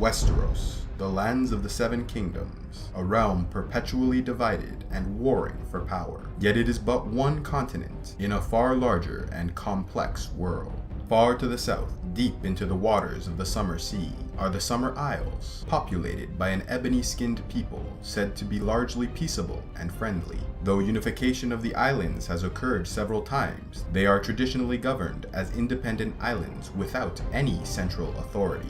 Westeros, the lands of the Seven Kingdoms, a realm perpetually divided and warring for power. Yet it is but one continent in a far larger and complex world. Far to the south, deep into the waters of the Summer Sea, are the Summer Isles, populated by an ebony-skinned people said to be largely peaceable and friendly. Though unification of the islands has occurred several times, they are traditionally governed as independent islands without any central authority.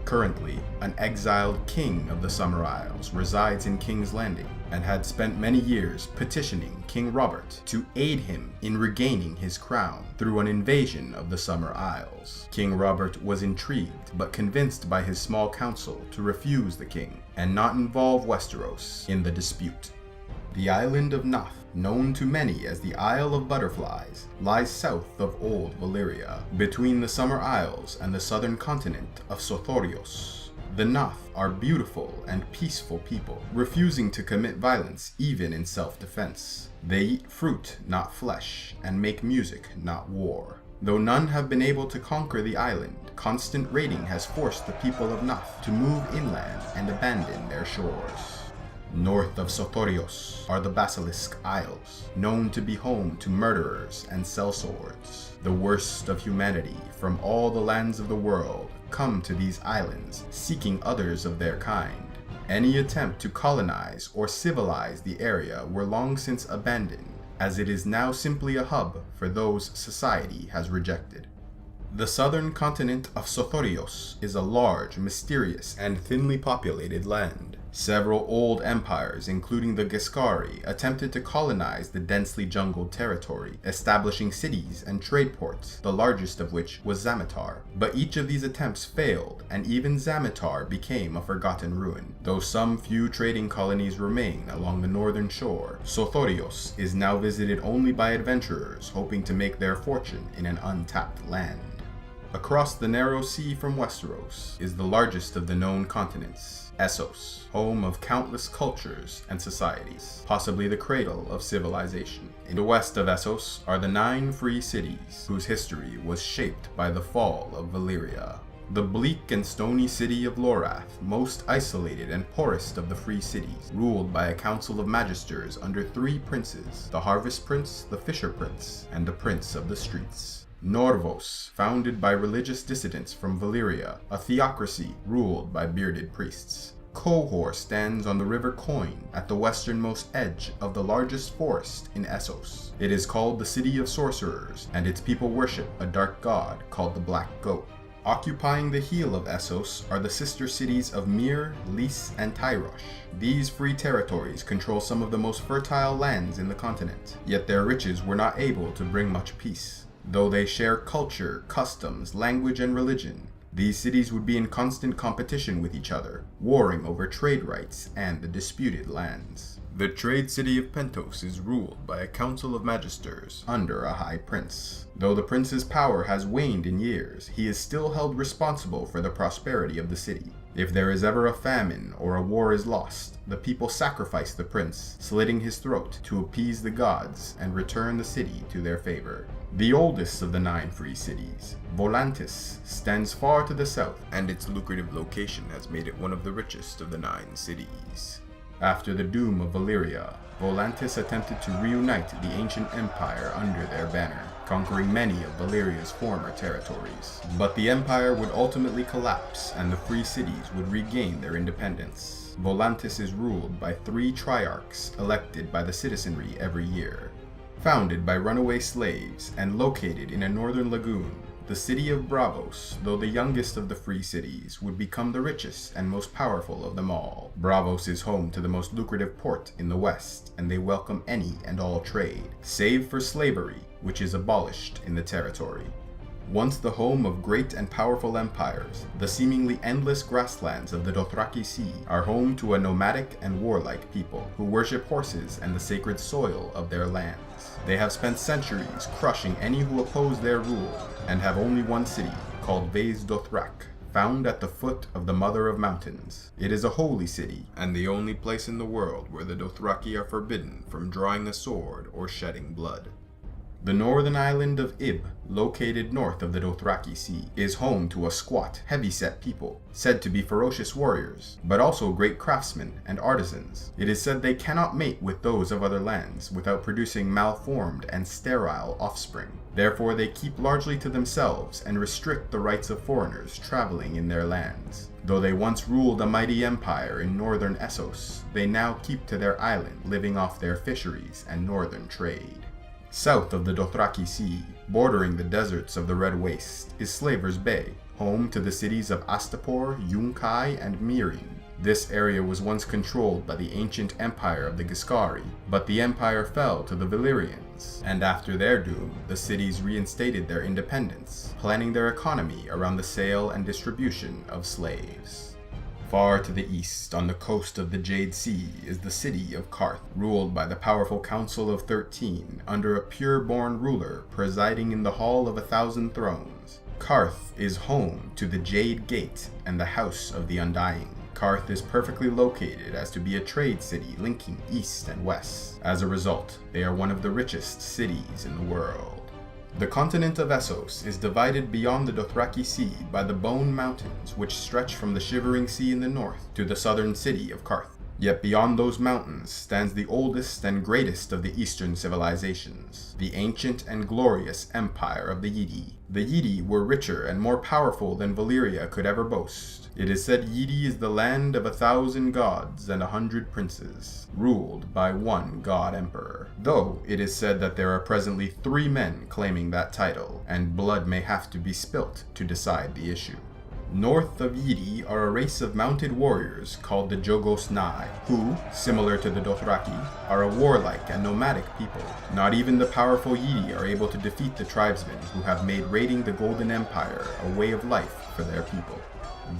Currently, an exiled king of the Summer Isles resides in King's Landing and had spent many years petitioning King Robert to aid him in regaining his crown through an invasion of the Summer Isles. King Robert was intrigued but convinced by his small council to refuse the king and not involve Westeros in the dispute. The island of Naath, known to many as the Isle of Butterflies, lies south of Old Valyria, between the Summer Isles and the southern continent of Sothoryos. The Naath are beautiful and peaceful people, refusing to commit violence even in self-defense. They eat fruit, not flesh, and make music, not war. Though none have been able to conquer the island, constant raiding has forced the people of Naath to move inland and abandon their shores. North of Sothoryos are the Basilisk Isles, known to be home to murderers and sellswords. The worst of humanity from all the lands of the world come to these islands, seeking others of their kind. Any attempt to colonize or civilize the area were long since abandoned, as it is now simply a hub for those society has rejected. The southern continent of Sothoryos is a large, mysterious, and thinly populated land. Several old empires, including the Giscari, attempted to colonize the densely jungled territory, establishing cities and trade ports, the largest of which was Zamatar. But each of these attempts failed, and even Zamatar became a forgotten ruin. Though some few trading colonies remain along the northern shore, Sothoryos is now visited only by adventurers hoping to make their fortune in an untapped land. Across the narrow sea from Westeros is the largest of the known continents, Essos, home of countless cultures and societies, possibly the cradle of civilization. In the west of Essos are the 9 free cities, whose history was shaped by the fall of Valyria. The bleak and stony city of Lorath, most isolated and poorest of the free cities, ruled by a council of magisters under 3 princes, the Harvest Prince, the Fisher Prince, and the Prince of the Streets. Norvos, founded by religious dissidents from Valyria, a theocracy ruled by bearded priests. Qohor stands on the River Coin at the westernmost edge of the largest forest in Essos. It is called the City of Sorcerers, and its people worship a dark god called the Black Goat. Occupying the heel of Essos are the sister cities of Myr, Lys, and Tyrosh. These free territories control some of the most fertile lands in the continent, yet their riches were not able to bring much peace. Though they share culture, customs, language, and religion, these cities would be in constant competition with each other, warring over trade rights and the disputed lands. The trade city of Pentos is ruled by a council of magisters under a high prince. Though the prince's power has waned in years, he is still held responsible for the prosperity of the city. If there is ever a famine or a war is lost, the people sacrifice the prince, slitting his throat to appease the gods and return the city to their favor. The oldest of the 9 free cities, Volantis, stands far to the south, and its lucrative location has made it one of the richest of the 9 cities. After the doom of Valyria, Volantis attempted to reunite the ancient empire under their banner, conquering many of Valyria's former territories. But the empire would ultimately collapse, and the free cities would regain their independence. Volantis is ruled by 3 triarchs elected by the citizenry every year. Founded by runaway slaves and located in a northern lagoon, the city of Braavos, though the youngest of the free cities, would become the richest and most powerful of them all. Braavos is home to the most lucrative port in the west, and they welcome any and all trade, save for slavery, which is abolished in the territory. Once the home of great and powerful empires, the seemingly endless grasslands of the Dothraki Sea are home to a nomadic and warlike people who worship horses and the sacred soil of their lands. They have spent centuries crushing any who oppose their rule, and have only one city, called Vez Dothrak, found at the foot of the Mother of Mountains. It is a holy city, and the only place in the world where the Dothraki are forbidden from drawing a sword or shedding blood. The northern island of Ib, located north of the Dothraki Sea, is home to a squat, heavy-set people, said to be ferocious warriors, but also great craftsmen and artisans. It is said they cannot mate with those of other lands without producing malformed and sterile offspring. Therefore they keep largely to themselves and restrict the rights of foreigners traveling in their lands. Though they once ruled a mighty empire in northern Essos, they now keep to their island, living off their fisheries and northern trade. South of the Dothraki Sea, bordering the deserts of the Red Waste, is Slaver's Bay, home to the cities of Astapor, Yukai, and Meereen. This area was once controlled by the ancient empire of the Giscari, but the empire fell to the Valyrians, and after their doom, the cities reinstated their independence, planning their economy around the sale and distribution of slaves. Far to the east, on the coast of the Jade Sea, is the city of Qarth, ruled by the powerful Council of 13, under a pure-born ruler presiding in the Hall of 1,000 Thrones. Qarth is home to the Jade Gate and the House of the Undying. Qarth is perfectly located as to be a trade city linking east and west. As a result, they are one of the richest cities in the world. The continent of Essos is divided beyond the Dothraki Sea by the Bone Mountains, which stretch from the Shivering Sea in the north to the southern city of Qarth. Yet beyond those mountains stands the oldest and greatest of the eastern civilizations, the ancient and glorious empire of the Yidi. The Yidi were richer and more powerful than Valyria could ever boast. It is said Yidi is the land of 1,000 gods and 100 princes, ruled by one god emperor. Though it is said that there are presently 3 men claiming that title, and blood may have to be spilt to decide the issue. North of Yidi are a race of mounted warriors called the Jogos Nhai, who, similar to the Dothraki, are a warlike and nomadic people. Not even the powerful Yidi are able to defeat the tribesmen who have made raiding the Golden Empire a way of life for their people.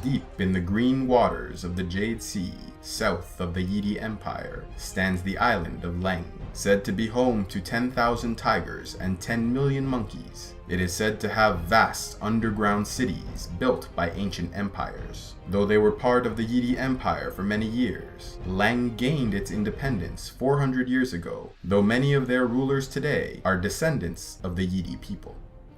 Deep in the green waters of the Jade Sea, south of the Yidi Empire, stands the island of Leng, said to be home to 10,000 tigers and 10 million monkeys. It is said to have vast underground cities built by ancient empires. Though they were part of the Yidi Empire for many years, Leng gained its independence 400 years ago, though many of their rulers today are descendants of the Yidi people.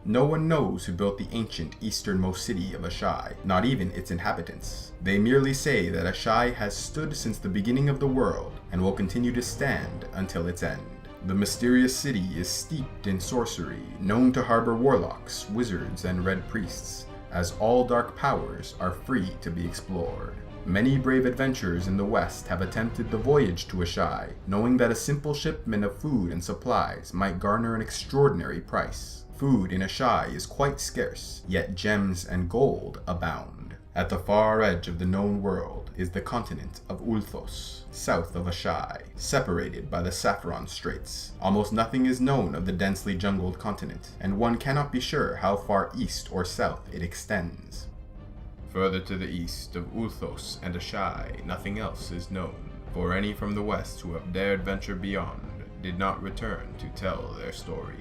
No one knows who built the ancient easternmost city of Asshai, not even its inhabitants. They merely say that Asshai has stood since the beginning of the world and will continue to stand until its end. The mysterious city is steeped in sorcery, known to harbor warlocks, wizards, and red priests, as all dark powers are free to be explored. Many brave adventurers in the West have attempted the voyage to Asshai, knowing that a simple shipment of food and supplies might garner an extraordinary price. Food in Asshai is quite scarce, yet gems and gold abound. At the far edge of the known world is the continent of Ulthos, south of Asshai, separated by the Saffron Straits. Almost nothing is known of the densely jungled continent, and one cannot be sure how far east or south it extends. Further to the east of Ulthos and Asshai, nothing else is known, for any from the west who have dared venture beyond did not return to tell their story.